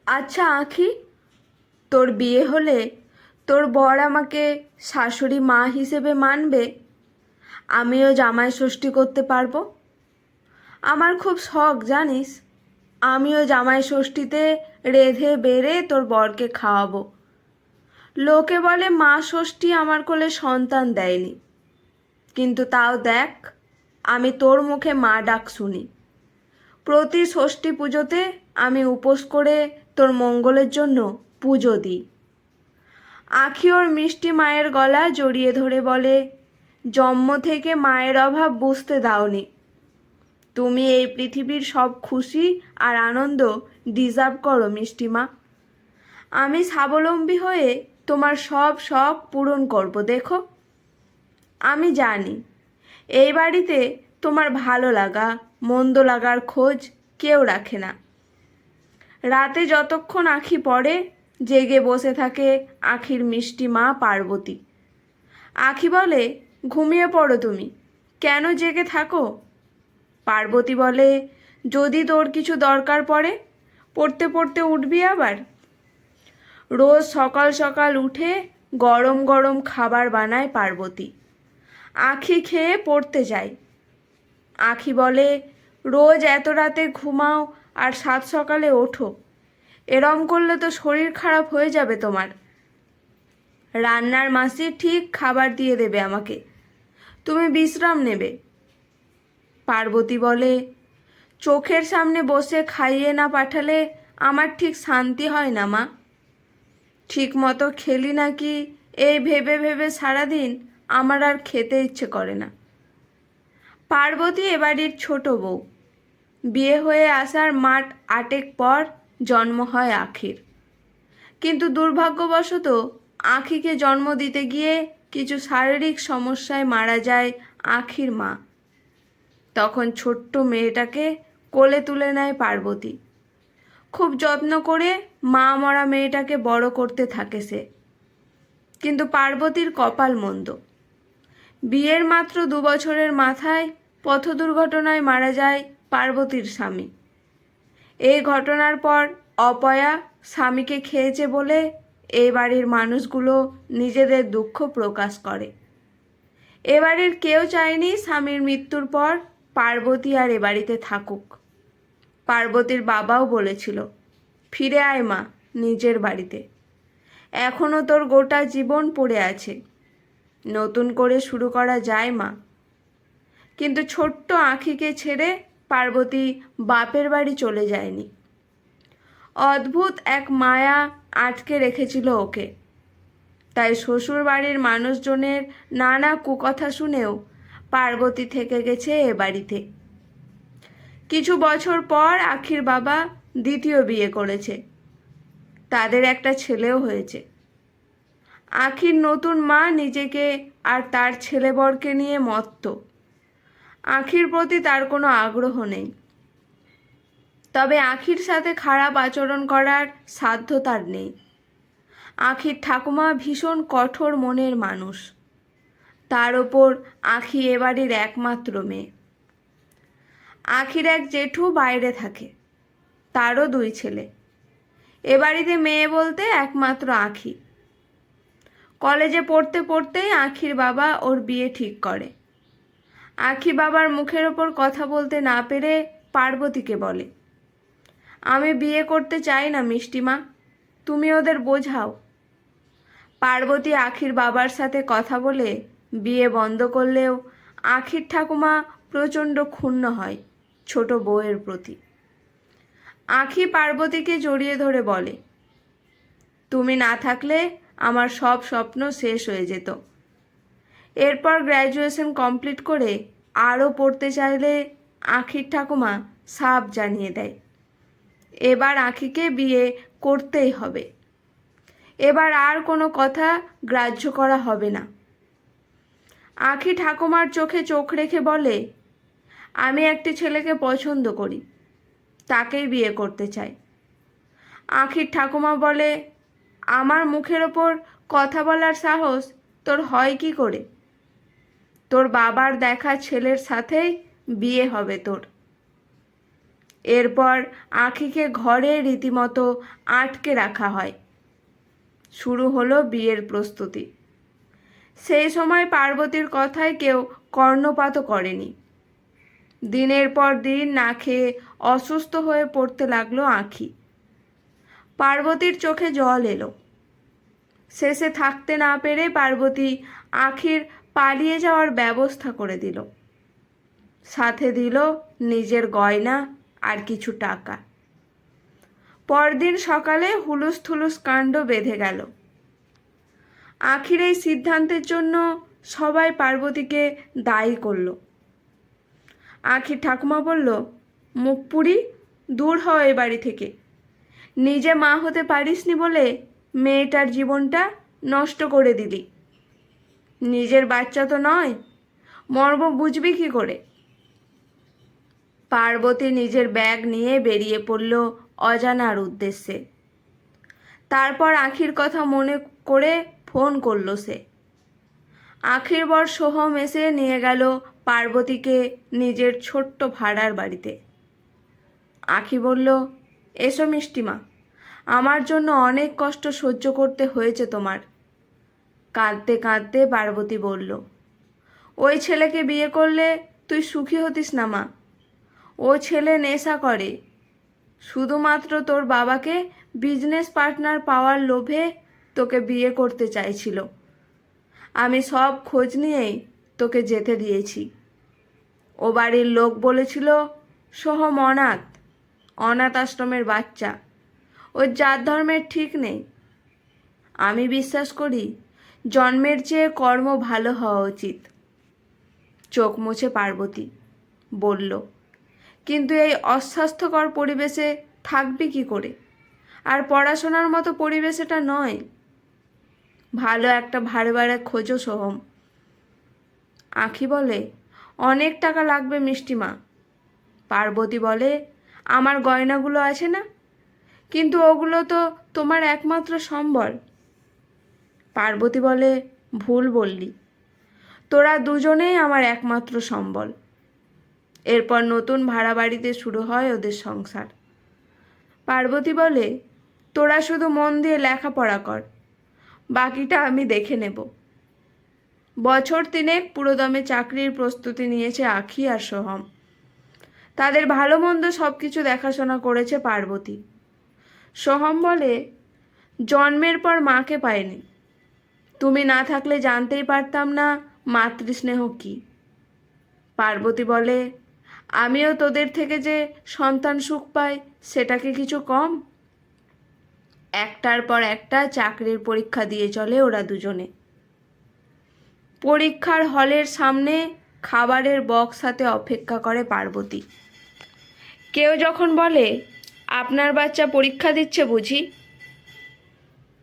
আচ্ছা আঁখি, তোর বিয়ে হলে তোর বর আমাকে শাশুড়ি মা হিসেবে মানবে? আমিও জামাই ষষ্ঠী করতে পারবো? আমার খুব শখ জানিস। আমিও জামাই ষষ্ঠীতে রেঁধে বেড়ে তোর বরকে খাওয়াবো। লোকে বলে মা ষষ্ঠী আমার কোলে সন্তান দেয়নি, কিন্তু তাও দেখ, আমি তোর মুখে মা ডাক শুনি। প্রতি ষষ্ঠী পুজোতে আমি উপোস করে তোর মঙ্গলের জন্য পুজো দিই। আঁখি ওর মিষ্টি মায়ের গলা জড়িয়ে ধরে বলে, জন্ম থেকে মায়ের অভাব বুঝতে দাওনি। তুমি এই পৃথিবীর সব খুশি আর আনন্দ ডিজার্ভ করো মিষ্টি মা। আমি স্বাবলম্বী হয়ে তোমার সব শখ পূরণ করব। দেখো, আমি জানি এই বাড়িতে তোমার ভালো লাগা মন্দ লাগার খোঁজ কেউ রাখে না। রাতে যতক্ষণ আঁখি পড়ে জেগে বসে থাকে আঁখির মিষ্টি মা পার্বতী। আঁখি বলে, ঘুমিয়ে পড়ো তুমি, কেন জেগে থাকো? পার্বতী বলে, যদি তোর কিছু দরকার পড়ে, পড়তে পড়তে উঠবি আবার। রোজ সকাল সকাল উঠে গরম গরম খাবার বানায় পার্বতী। আঁখি খেয়ে পড়তে যায়। আঁখি বলে, রোজ এত রাতে ঘুমাও আর সাত সকালে ওঠো, এরম করলে তো শরীর খারাপ হয়ে যাবে তোমার। রান্নার মাসি ঠিক খাবার দিয়ে দেবে আমাকে, তুমি বিশ্রাম নেবে। পার্বতী বলে, চোখের সামনে বসে খাইয়ে না পাঠালে আমার ঠিক শান্তি হয় না মা। ঠিক মতো খেলি নাকি এই ভেবে ভেবে সারাদিন আমার আর খেতে ইচ্ছে করে না। পার্বতী এবাড়ির ছোট বউ। বিয়ে হয়ে আসার মাঠ আটেক পর জন্ম হয় আঁখির। কিন্তু দুর্ভাগ্যবশত আঁখিকে জন্ম দিতে গিয়ে কিছু শারীরিক সমস্যায় মারা যায় আঁখির মা। তখন ছোট্ট মেয়েটাকে কোলে তুলে নেয় পার্বতী। খুব যত্ন করে মা মরা মেয়েটাকে বড় করতে থাকে সে। কিন্তু পার্বতীর কপাল মন্দ। বিয়ের মাত্র 2 বছরের মাথায় পথ দুর্ঘটনায় মারা যায় পার্বতীর স্বামী। এই ঘটনার পর অপয়া স্বামীকে খেয়েছে বলে এই বাড়ির মানুষগুলো নিজেদের দুঃখ প্রকাশ করে। এ বাড়ির কেউ চায়নি স্বামীর মৃত্যুর পর পার্বতী আর এ বাড়িতে থাকুক। পার্বতীর বাবাও বলেছিল, ফিরে আয় মা নিজের বাড়িতে, এখনও তোর গোটা জীবন পড়ে আছে, নতুন করে শুরু করা যায় মা। কিন্তু ছোট্ট আঁখিকে ছেড়ে পার্বতী বাপের বাড়ি চলে যায়নি। অদ্ভুত এক মায়া আটকে রেখেছিল ওকে। তাই শ্বশুর বাড়ির মানুষজনের নানা কুকথা শুনেও পার্বতী থেকে গেছে এ বাড়িতে। কিছু বছর পর আঁখির বাবা দ্বিতীয় বিয়ে করেছে। তাদের একটা ছেলেও হয়েছে। আঁখির নতুন মা নিজেকে আর তার ছেলেবরকে নিয়ে মত্ত। আঁখির প্রতি তার কোনো আগ্রহ নেই। তবে আঁখির সাথে খারাপ আচরণ করার সাধ্য তার নেই। আঁখির ঠাকুমা ভীষণ কঠোর মনের মানুষ। তার ওপর আঁখি এ বাড়ির একমাত্র মেয়ে। আঁখির এক জেঠু বাইরে থাকে, তারও 2 ছেলে। এ বাড়িতে মেয়ে বলতে একমাত্র আঁখি। কলেজে পড়তে পড়তেই আঁখির বাবা ওর বিয়ে ঠিক করে। আঁখি বাবার মুখের ওপর কথা বলতে না পেরে পার্বতীকে বলে, আমি বিয়ে করতে চাই না মিষ্টিমা, তুমি ওদের বোঝাও। পার্বতী আঁখির বাবার সাথে কথা বলে বিয়ে বন্ধ করলেও আঁখির ঠাকুমা প্রচণ্ড ক্ষুণ্ণ হয় ছোট বউয়ের প্রতি। আঁখি পার্বতীকে জড়িয়ে ধরে বলে, তুমি না থাকলে আমার সব স্বপ্ন শেষ হয়ে যেত। এরপর গ্র্যাজুয়েশন কমপ্লিট করে আরও পড়তে চাইলে আঁখির ঠাকুমা সাফ জানিয়ে দেয়, এবার আঁখিকে বিয়ে করতেই হবে। এবার আর কোনো কথা গ্রাহ্য করা হবে না। আঁখি ঠাকুমার চোখে চোখ রেখে বলে, আমি একটি ছেলেকে পছন্দ করি, তাকেই বিয়ে করতে চাই। আঁখির ঠাকুমা বলে, আমার মুখের ওপর কথা বলার সাহস তোর হয় কি করে? তোর বাবার দেখা ছেলের সাথেই বিয়ে হবে তোর। এরপর আখিকে ঘরে রীতিমতো আটকে রাখা হয়। শুরু হলো বিয়ের প্রস্তুতি। সেই সময় পার্বতীর কথায় কেউ কর্ণপাতও করেনি। দিনের পর দিন না খেয়ে অসুস্থ হয়ে পড়তে লাগলো আখি। পার্বতীর চোখে জল এলো। শেষে থাকতে না পেরে পার্বতী আখির পালিয়ে যাওয়ার ব্যবস্থা করে দিল। সাথে দিল নিজের গয়না আর কিছু টাকা। পরদিন সকালে হুলুস থুলুস কাণ্ড বেঁধে গেল। আখির এই সিদ্ধান্তের জন্য সবাই পার্বতীকে দায়ী করল। আখির ঠাকুমা বলল, মুখ পুরি, দূর হও এ বাড়ি থেকে। নিজে মা হতে পারিসনি বলে মেয়েটার জীবনটা নষ্ট করে দিলি। নিজের বাচ্চা তো নয়, মর্ম বুঝবি কি করে? পার্বতী নিজের ব্যাগ নিয়ে বেরিয়ে পড়ল অজানার উদ্দেশ্যে। তারপর আখির কথা মনে করে ফোন করল সে। আখির বর সোহম এসে নিয়ে গেল পার্বতীকে নিজের ছোট্ট ভাড়ার বাড়িতে। আখি বলল, এসো মিষ্টিমা, আমার জন্য অনেক কষ্ট সহ্য করতে হয়েছে তোমার। কাঁদতে কাঁদতে পার্বতী বলল, ওই ছেলেকে বিয়ে করলে তুই সুখী হতিস না মা। ও ছেলে নেশা করে, শুধুমাত্র তোর বাবাকে বিজনেস পার্টনার পাওয়ার লোভে তোকে বিয়ে করতে চাইছিল। আমি সব খোঁজ নিয়েই তোকে যেতে দিয়েছি। ও বাড়ির লোক বলেছিল সোহম অনাথ আশ্রমের বাচ্চা, ওর জাত ধর্মের ঠিক নেই। আমি বিশ্বাস করি জন্মের চেয়ে কর্ম ভালো হওয়া উচিত। চোখ মুছে পার্বতী বলল, কিন্তু এই অস্বাস্থ্যকর পরিবেশে থাকবি কি করে? আর পড়াশোনার মতো পরিবেশ এটা নয়। ভালো একটা ভাড়ে ভাড়া খোঁজো সোহম। আখি বলে, অনেক টাকা লাগবে মিষ্টিমা। পার্বতী বলে, আমার গয়নাগুলো আছে না, কিন্তু ওগুলো তো তোমার একমাত্র সম্বল। পার্বতী বলে, ভুল বললি, তোরা দুজনেই আমার একমাত্র সম্বল। এরপর নতুন ভাড়া বাড়িতে শুরু হয় ওদের সংসার। পার্বতী বলে, তোরা শুধু মন দিয়ে লেখাপড়া কর, বাকিটা আমি দেখে নেব। বছর তিনেক পুরোদমে চাকরির প্রস্তুতি নিয়েছে আখি আর সোহম। তাদের ভালো মন্দ সব কিছু দেখাশোনা করেছে পার্বতী। সোহম বলে, জন্মের পর মাকে পাইনি, তুমি না থাকলে জানতেই পারতাম না মাতৃস্নেহ কী। পার্বতী বলে, আমিও তোদের থেকে যে সন্তান সুখ পাই সেটাকে কিছু কম? একটার পর একটা চাকরির পরীক্ষা দিয়ে চলে ওরা দুজনে। পরীক্ষার হলের সামনে খাবারের বক্স হাতে অপেক্ষা করে পার্বতী। কেউ যখন বলে, আপনার বাচ্চা পরীক্ষা দিচ্ছে বুঝি?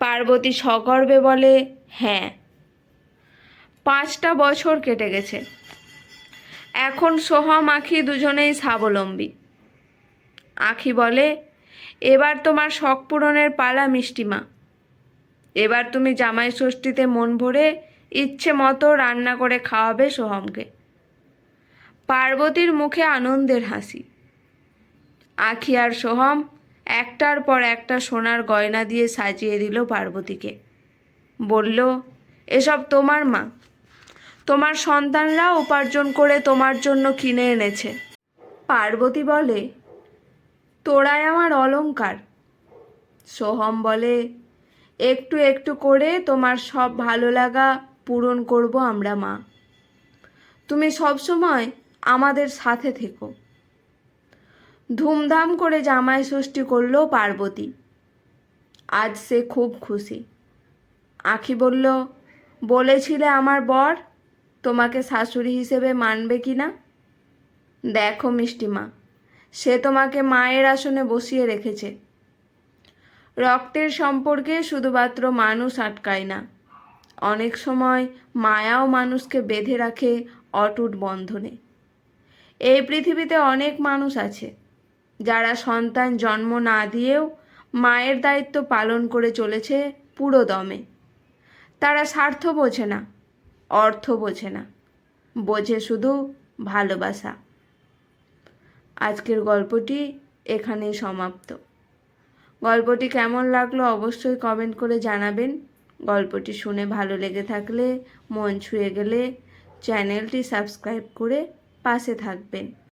পার্বতী সগর্বে বলে, হ্যাঁ। 5টা বছর কেটে গেছে। এখন সোহম আখি দুজনেই স্বাবলম্বী। আখি বলে, এবার তোমার শখ পূরণের পালা মিষ্টিমা। এবার তুমি জামাই ষষ্ঠীতে মন ভরে ইচ্ছে মতো রান্না করে খাওয়াবে সোহমকে। পার্বতীর মুখে আনন্দের হাসি। আখি আর সোহম একটার পর একটা সোনার গয়না দিয়ে সাজিয়ে দিল পার্বতীকে। বলল, এসব তোমার মা, তোমার সন্তানরা উপার্জন করে তোমার জন্য কিনে এনেছে। পার্বতী বলে, তোরাই আমার অলংকার। সোহম বলে, একটু একটু করে তোমার সব ভালো লাগা পূরণ করব আমরা মা। তুমি সবসময় আমাদের সাথে থেকো। ধুমধাম করে জামাই ষষ্ঠী করলো পার্বতী। আজ সে খুব খুশি। আখি বলল, বলেছিলে আমার বর তোমাকে শাশুড়ি হিসেবে মানবে কি না? দেখো মিষ্টিমা, সে তোমাকে মায়ের আসনে বসিয়ে রেখেছে। রক্তের সম্পর্কে শুধুমাত্র মানুষ আটকায় না, অনেক সময় মায়াও মানুষকে বেঁধে রাখে অটুট বন্ধনে। এই পৃথিবীতে অনেক মানুষ আছে যারা সন্তান জন্ম না দিয়েও মায়ের দায়িত্ব পালন করে চলেছে পুরো দমে। তারা স্বার্থ বোঝে না, অর্থ বোঝে না, বোঝে শুধু ভালোবাসা। আজকের গল্পটি এখানেই সমাপ্ত। গল্পটি কেমন লাগলো অবশ্যই কমেন্ট করে জানাবেন। গল্পটি শুনে ভালো লেগে থাকলে, মন ছুঁয়ে গেলে চ্যানেলটি সাবস্ক্রাইব করে পাশে থাকবেন।